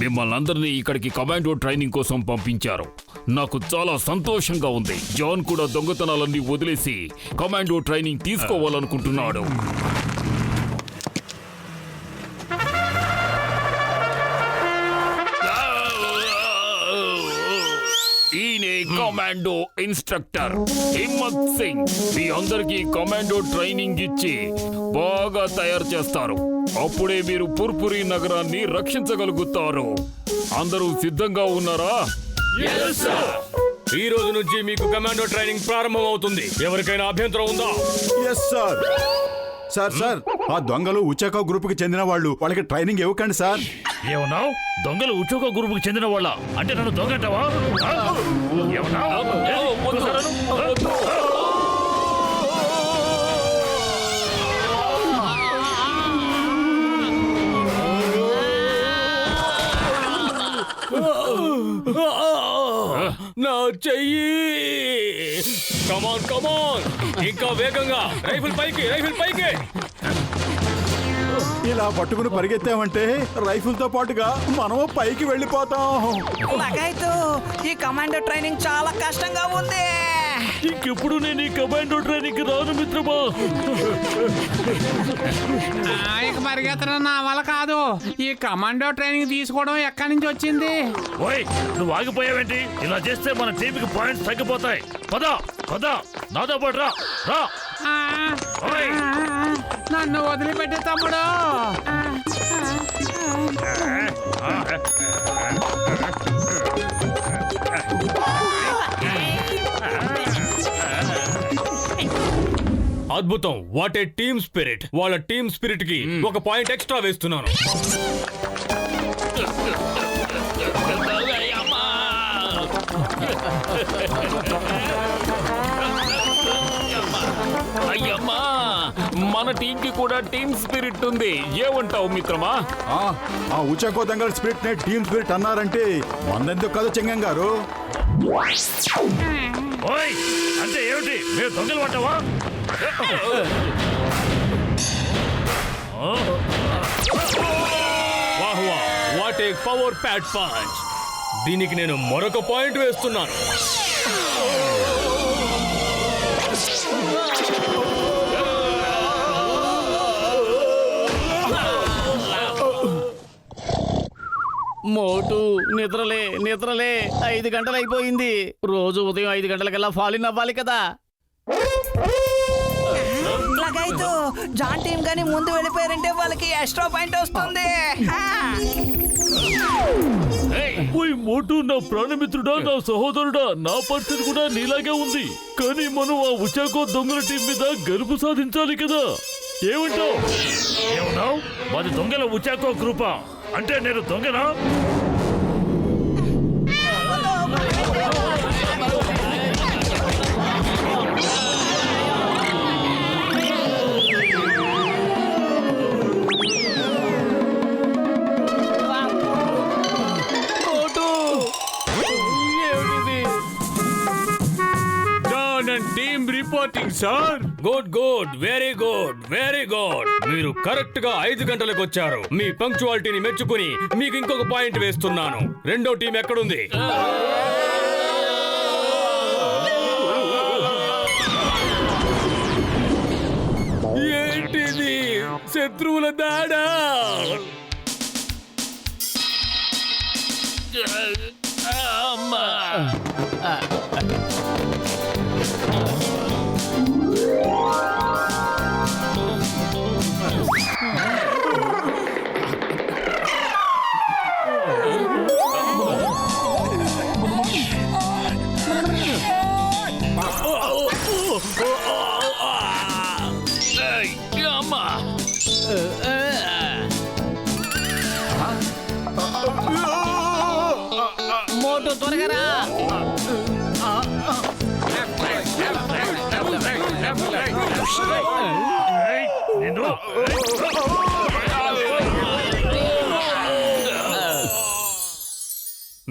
మిమ్మల్ని అందరినీ ఇక్కడికి కమాండో ట్రైనింగ్ కోసం పంపించారు. నాకు చాలా సంతోషంగా ఉంది. జాన్ కూడా దొంగతనాలన్నీ వదిలేసి కమాండో ట్రైనింగ్ తీసుకోవాలనుకుంటున్నాడు. ఈయనే కమాండో ఇన్స్ట్రక్టర్ హిమ్మత్ సింగ్. మీ అందరికీ కమాండో ట్రైనింగ్ ఇచ్చి బాగా తయారు చేస్తారు. అప్పుడే మీరు పుర్పురి నగరాన్ని రక్షించగలుగుతారు. అందరూ సిద్ధంగా ఉన్నారా? ఈ రోజు నుంచి మీకు కమాండో ట్రైనింగ్ ప్రారంభం అవుతుంది. ఎవరికైనా అభ్యంతరం ఉందా? Yes sir. సార్ ఆ దొంగలు ఉచాకో గ్రూప్ కి చెందిన వాళ్ళు, వాళ్ళకి ట్రైనింగ్ ఇవ్వకండి సార్. ఏమన్నావు? దొంగలు ఉచోకో గ్రూపుకి చెందిన వాళ్ళ అంటే నన్ను దొంగంటావా? నా చెయ్యి. కమాన్ కమాన్, ఇంకా వేగంగా. రైఫిల్ పైకి, రైఫిల్ పైకి. ఇలా పట్టుకుని పరిగెత్తామంటే రైఫిల్ తో పాటుగా మనము పైకి వెళ్ళిపోతాం. లగైతు ఈ కమాండో ట్రైనింగ్ చాలా కష్టంగా ఉంది. ఇంకెప్పుడు నేను ఈ కమాండో ట్రైనింగ్ రాను మిత్రమా. ఇక పరిగెత్తడం నా వల్ల కాదు. ఈ కమాండో ట్రైనింగ్ తీసుకోవడం ఎక్కడి నుంచి వచ్చింది? ఓయ్, నువ్వు ఆగిపోయావేంటి? ఇలా చేస్తే మన టీంకి పాయింట్స్ తగ్గిపోతాయి. పద పద, నాతో పాటు రా రా. ఓయ్, నన్ను వదిలిపెట్టే తమ్ముడు. అద్భుతం. What a team spirit. వాళ్ళ టీమ్ స్పిరిట్ కి ఒక పాయింట్ ఎక్స్ట్రా వేస్తున్నాను. అయ్యమ్మా, మన టీంకి కూడా టీమ్ స్పిరిట్ ఉంది. ఏమంటావు మిత్రమా? ఆ ఉచాకో దొంగల స్పిరిట్ నే టీమ్ స్పిరిట్ అన్నారంటే మందెందుకు కాదు చెంగం గారు. ఓయ్, అంటే ఏమిటి? మీరు దొంగలు పట్టావా? వాహ్ వాహ్, what a power pad punch. దీనికి నేను మరొక పాయింట్ వేస్తున్నాను. మోటు నిద్రలే నిద్రలే, 5 గంటలు అయిపోయింది. రోజు ఉదయం 5 గంటలకల్లా ఫాలిన్ అవ్వాలి కదా. లగైతు జాన్ టీం గాని ముందు వెళ్ళిపోయారంటే వాళ్ళకి ఎక్స్ట్రా పాయింట్ వస్తుంది. ఓయ్ మోటు, నా ప్రాణమిత్రుడా, నా సహోదరుడా, నా పరిస్థితి కూడా నీలాగే ఉంది. కానీ మనం ఆ ఉచాకో దొంగల టీం మీద గెలుపు సాధించాలి కదా. ఏమంటావు? ఏమన్నావు? మాది దొంగల ఉచాకో గ్రూపా అంటే నేను దొంగనా? Team reporting sir. Good good, very good, very good. మీరు కరెక్ట్ గా 5 గంటలకు వచ్చారు. మీ పంక్చువాలిటీని మెచ్చుకుని మీకు ఇంకొక పాయింట్ వేస్తున్నాను. రెండో టీం ఎక్కడుంది? ఏంటిది? శత్రువుల దాడా? అమ్మా, అమ్మా. మోటు త్వరగా రా.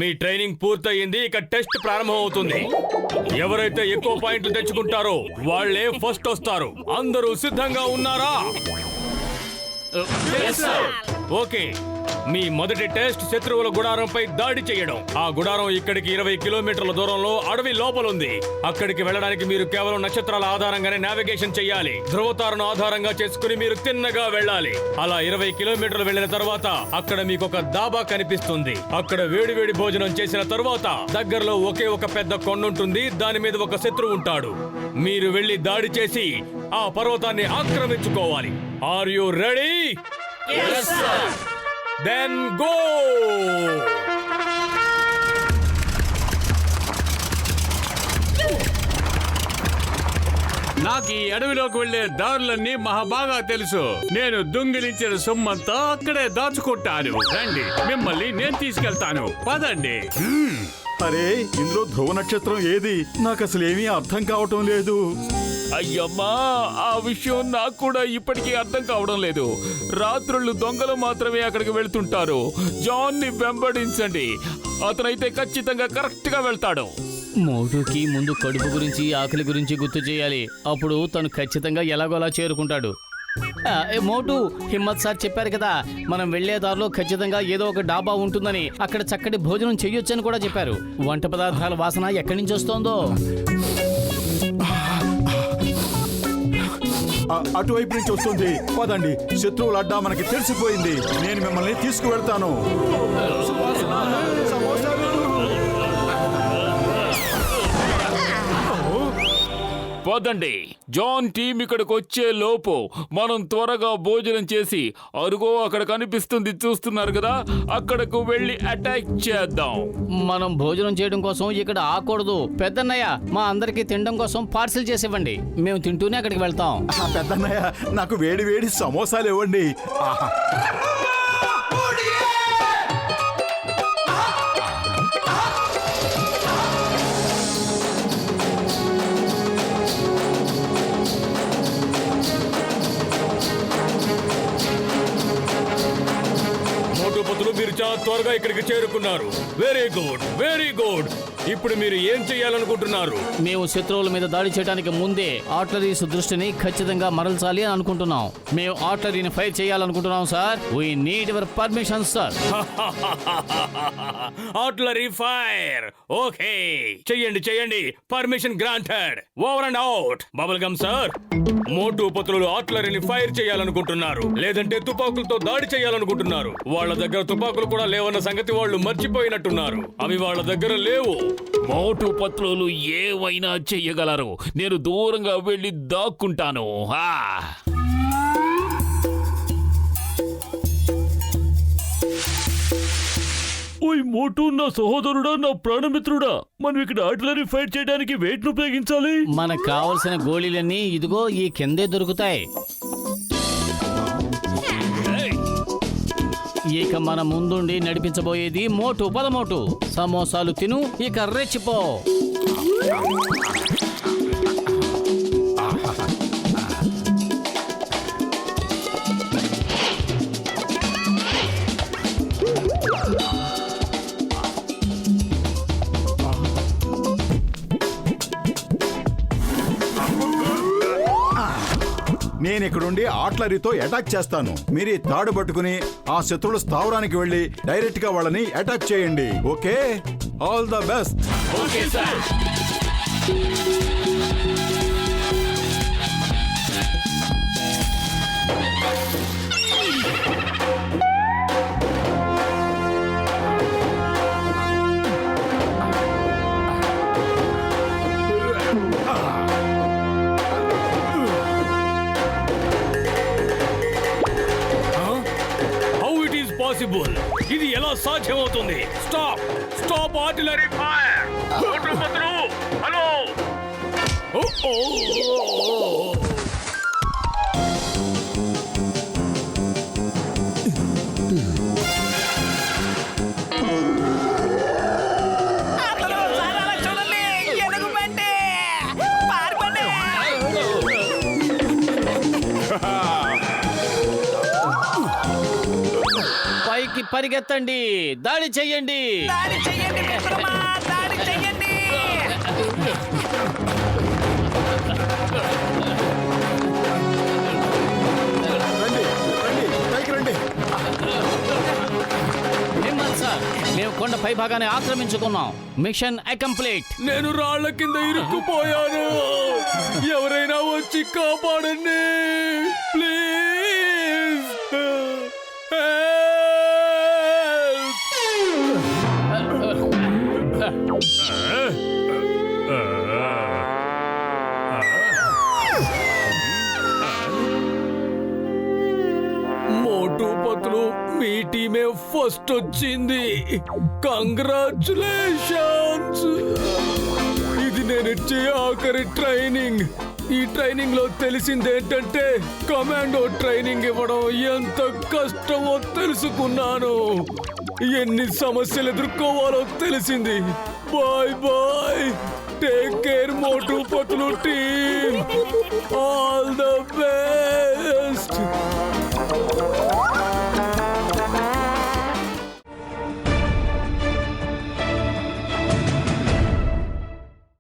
మీ ట్రైనింగ్ పూర్తయింది. ఇక టెస్ట్ ప్రారంభం అవుతుంది. ఎవరైతే ఎక్కువ పాయింట్లు తెచ్చుకుంటారో వాళ్ళే ఫస్ట్ వస్తారు. అందరూ సిద్ధంగా ఉన్నారా? ఓకే, మీ మొదటి టెస్ట్ శత్రువుల గుడారంపై దాడి చేయడం. ఆ గుడారం ఇక్కడికి 20 కిలోమీటర్ల దూరంలో అడవి లోపలుంది. అక్కడికి వెళ్ళడానికి మీరు కేవలం నక్షత్రాల ఆధారంగానే నావిగేషన్ చేయాలి. ధ్రువతారను ఆధారంగా చేసుకుని మీరు తిన్నగా వెళ్ళాలి. అలా 20 కిలోమీటర్లు వెళ్ళిన తర్వాత అక్కడ మీకు ఒక దాబా కనిపిస్తుంది. అక్కడ వేడి వేడి భోజనం చేసిన తర్వాత దగ్గరలో ఒకే ఒక పెద్ద కొండ ఉంటుంది. దాని మీద ఒక శత్రువు ఉంటాడు. మీరు వెళ్లి దాడి చేసి ఆ పర్వతాన్ని ఆక్రమించుకోవాలి. Are you ready? Then go! నాకు ఈ అడవిలోకి వెళ్లే దారులన్నీ మహాబాగా తెలుసు. నేను దొంగిలించిన సొమ్మంతా అక్కడే దాచుకుంటాను. రండి, మిమ్మల్ని నేను తీసుకెళ్తాను. పదండి. అరే ఇందులో ధ్రువ నక్షత్రం ఏది? నాకు అసలు ఏమీ అర్థం కావటం లేదు. అయ్యమ్మా, ఆ విషయం నాకు కూడా ఇప్పటికీ అర్థం కావడం లేదు. రాత్రుళ్ళు దొంగలు మాత్రమే అక్కడికి వెళ్తుంటారు. జాన్ ని వెంబడించండి, అతనైతే ఖచ్చితంగా కరెక్ట్ గా వెళ్తాడు. మోటుకి ముందు కడుపు గురించి ఆకలి గురించి గుర్తు చేయాలి. అప్పుడు తను ఖచ్చితంగా ఎలాగోలా చేరుకుంటాడు. మోటు, హిమ్మత్ సార్ చెప్పారు కదా, మనం వెళ్లే దారిలో ఖచ్చితంగా ఏదో ఒక డాబా ఉంటుందని, అక్కడ చక్కటి భోజనం చెయ్యొచ్చని కూడా చెప్పారు. వంట పదార్థాల వాసన ఎక్కడి నుంచి వస్తోందో. అటువైపు నుంచి వస్తుంది. పదండి, శత్రువుల అడ్డా మనకి తెలిసిపోయింది. నేను మిమ్మల్ని తీసుకువెళ్తాను. పదండి, జాన్ టీం ఇక్కడికి వచ్చే లోపు మనం త్వరగా భోజనం చేసి, అరుగో అక్కడ కనిపిస్తుంది చూస్తున్నారు కదా, అక్కడకు వెళ్ళి అటాక్ చేద్దాం. మనం భోజనం చేయడం కోసం ఇక్కడ ఆకూడదు. పెద్దన్నయ్య, మా అందరికి తినడం కోసం పార్సిల్ చేసి ఇవ్వండి. మేము తింటూనే అక్కడికి వెళ్తాం. పెద్దన్నయ్య, నాకు వేడి వేడి సమోసాలు ఇవ్వండి. ఆహా. మీరు చాలా త్వరగా ఇక్కడికి చేరుకున్నారు. Very good, very good. ఇప్పుడు మీరు ఏం చేయాలనుకుంటున్నారు? మేము శత్రువుల మీద దాడి చేయడానికి ముందే ఆర్టిలరీస్ దృష్టిని ఖచ్చితంగా మరల్చాలి అని అనుకుంటున్నాం. మేము ఆర్టిలరీని ఫైర్ చేయాలనుకుంటున్నాం sir. We need your permission sir. Artillery fire. Okay, చెయ్యండి చెయ్యండి. Permission granted. Over and out. Bubble gum sir, Motu Patlu ఆర్టిలరీని ఫైర్ చేయాలనుకుంటున్నారు, లేదంటే తుపాకులతో దాడి చేయాలనుకుంటున్నారు. వాళ్ళ దగ్గర తుపాకులు కూడా లేవన్న సంగతి వాళ్ళు మర్చిపోయినట్టున్నారు. అవి వాళ్ళ దగ్గర లేవు. మోటు పత్రులు ఏవైనా చెయ్యగలరు. నేను దూరంగా వెళ్ళి దాక్కుంటాను. ఓయ్ మోటు, నా సహోదరుడా, నా ప్రాణమిత్రుడా, మనం ఇక్కడ ఆర్టిలరీ ఫైట్ చేయడానికి వెయిట్ ను ఉపయోగించాలి. మనకు కావలసిన గోళీలన్నీ ఇదిగో ఈ కిందే దొరుకుతాయి. ఇక మన ముందుండి నడిపించబోయేది మోటు. పదమోటు, సమోసాలు తిను, ఇక రెచ్చిపో. నేను ఇక్కడుండి ఆర్టిలరీతో అటాక్ చేస్తాను. మీరు ఈ తాడు పట్టుకుని ఆ శత్రువుల స్థావరానికి వెళ్ళి డైరెక్ట్ గా వాళ్ళని అటాక్ చేయండి. Okay, all the best. Okay sir. ఇది ఎలా సాధ్యమవుతుంది? Stop, stop artillery fire. Hello. పైకి పరిగెత్తండి, దాడి చెయ్యండి. దాడి చెయ్యండి మిత్రమా, దాడి చెయ్యండి. రండి రండి, పైకి రండి. పైభాగాన్ని ఆక్రమించుకున్నాం. మిషన్ అకంప్లీట్. నేను రాళ్ల కింద ఇరుక్కుపోయాను. ఎవరైనా వచ్చి కాపాడండి please. Motu Patlu me టీమే first వచ్చింది. కంగ్రాచులేషన్స్. ఇది నేను ఇచ్చే ఆఖరి ట్రైనింగ్. ఈ ట్రైనింగ్ లో తెలిసిందేంటంటే కమాండో ట్రైనింగ్ ఇవ్వడం ఎంత కష్టమో తెలుసుకున్నాను. ఎన్ని సమస్యలు ఎదుర్కోవాలో తెలిసింది. Bye bye. Take care Motu Patlu team. All the best.